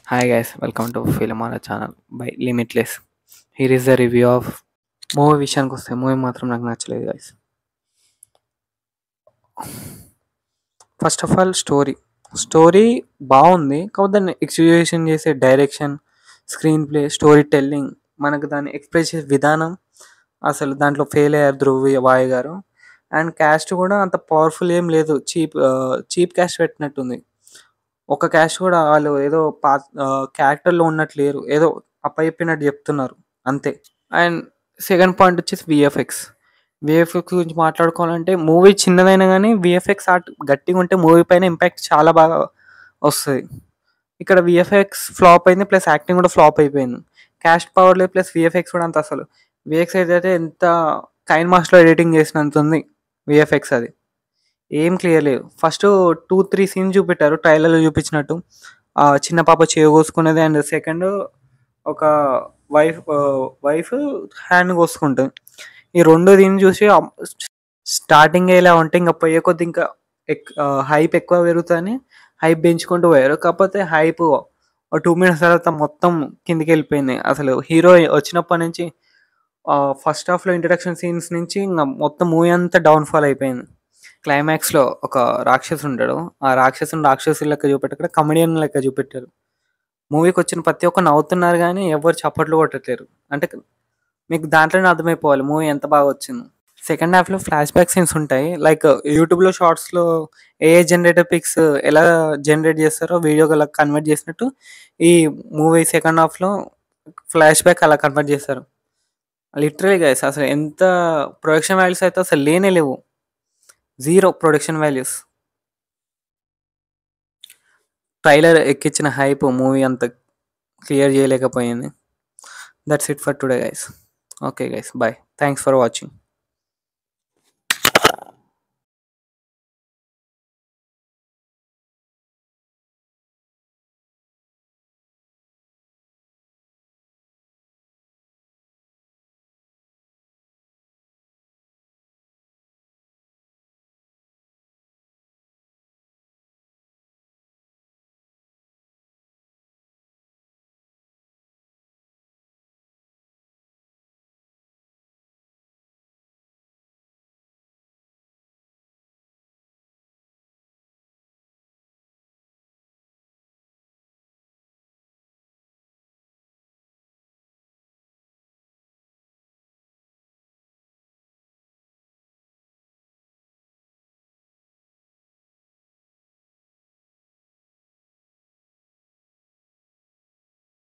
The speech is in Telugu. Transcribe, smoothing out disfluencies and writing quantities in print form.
Hi guys, welcome to Filmara channel by Limitless. Here is the review of movie విషయానికి వస్తే మూవీ మాత్రం నాకు నచ్చలేదు guys. First of all story బాగుంది, కాకపోతే దాన్ని ఎగ్జిక్యూషన్ చేసే direction, screen play, story telling, మనకు దాన్ని ఎక్స్ప్రెస్ చేసే విధానం అసలు దాంట్లో ఫెయిల్ అయ్యారు ధ్రువ్ వాయ్ గారు. అండ్ క్యాస్ట్ కూడా అంత పవర్ఫుల్ ఏం లేదు, చీప్ క్యాస్ట్ పెట్టినట్టుంది. ఒక క్యాస్ట్ కూడా వాళ్ళు ఏదో క్యారెక్టర్లో ఉన్నట్టు లేరు, ఏదో అప్పచెప్పినట్టు చెప్తున్నారు అంతే. అండ్ సెకండ్ పాయింట్ వచ్చేసి విఎఫ్ఎక్స్ గురించి మాట్లాడుకోవాలంటే మూవీ చిన్నదైనా కానీ విఎఫ్ఎక్స్ ఆర్ట్ గట్టిగా ఉంటే మూవీ పైన ఇంపాక్ట్ చాలా బాగా వస్తుంది. ఇక్కడ విఎఫ్ఎక్స్ ఫ్లాప్ అయింది, ప్లస్ యాక్టింగ్ కూడా ఫ్లాప్ అయిపోయింది. క్యాస్ట్ పవర్ లేదు, ప్లస్ విఎఫ్ఎక్స్ కూడా అంత అసలు విఎక్స్ అయితే ఎంత కైన్ మాస్టర్లో ఎడిటింగ్ చేసినంత ఉంది విఎఫ్ఎక్స్. అది ఏం క్లియర్ లేదు. ఫస్ట్ 2-3 సీన్స్ చూపెట్టారు ట్రైలర్లో చూపించినట్టు, చిన్న పాప చేయ కోసుకునేది. అండ్ సెకండ్ ఒక వైఫ్ హ్యాండ్ కోసుకుంటుంది. ఈ రెండు దీన్ని చూసి స్టార్టింగ్ ఇలా ఉంటే ఇంకా పోయే కొద్ది ఇంకా హైప్ ఎక్కువ పెరుగుతుందని హైప్ పెంచుకుంటూ పోయారు. కాకపోతే హైప్ 2 minutes తర్వాత మొత్తం కిందికి వెళ్ళిపోయింది. అసలు హీరో వచ్చినప్పటి నుంచి ఫస్ట్ హాఫ్లో ఇంట్రడక్షన్ సీన్స్ నుంచి ఇంకా మొత్తం మూవీ అంతా డౌన్ఫాల్ అయిపోయింది. క్లైమాక్స్లో ఒక రాక్షసుడు ఉంటాడు, ఆ రాక్షసుని లెక్క చూపెట్టకుండా కమెడియన్ లెక్క చూపెట్టారు. మూవీకి వచ్చిన ప్రతి ఒక్క నవ్వుతున్నారు కానీ ఎవరు చప్పట్లు కొట్టట్లేరు. అంటే మీకు దాంట్లోనే అర్థమైపోవాలి మూవీ ఎంత బాగా వచ్చింది. సెకండ్ హాఫ్లో ఫ్లాష్ బ్యాక్ సీన్స్ ఉంటాయి, లైక్ యూట్యూబ్లో షార్ట్స్లో ఏఐ జనరేటర్ పిక్స్ ఎలా జనరేట్ చేస్తారో వీడియోకి అలా కన్వర్ట్ చేసినట్టు ఈ మూవీ సెకండ్ హాఫ్లో ఫ్లాష్ బ్యాక్ అలా కన్వర్ట్ చేస్తారు. లిటరలీ గైస్ అసలు ఎంత ప్రొడక్షన్ వాల్యూస్ అయితే అసలు లేనే లేవు, జీరో ప్రొడక్షన్ వాల్యూస్. ట్రైలర్ ఎక్కించిన హైప్ మూవీ అంత క్లియర్ చేయలేకపోయింది. That's it for today guys. Okay guys, bye. Thanks for watching.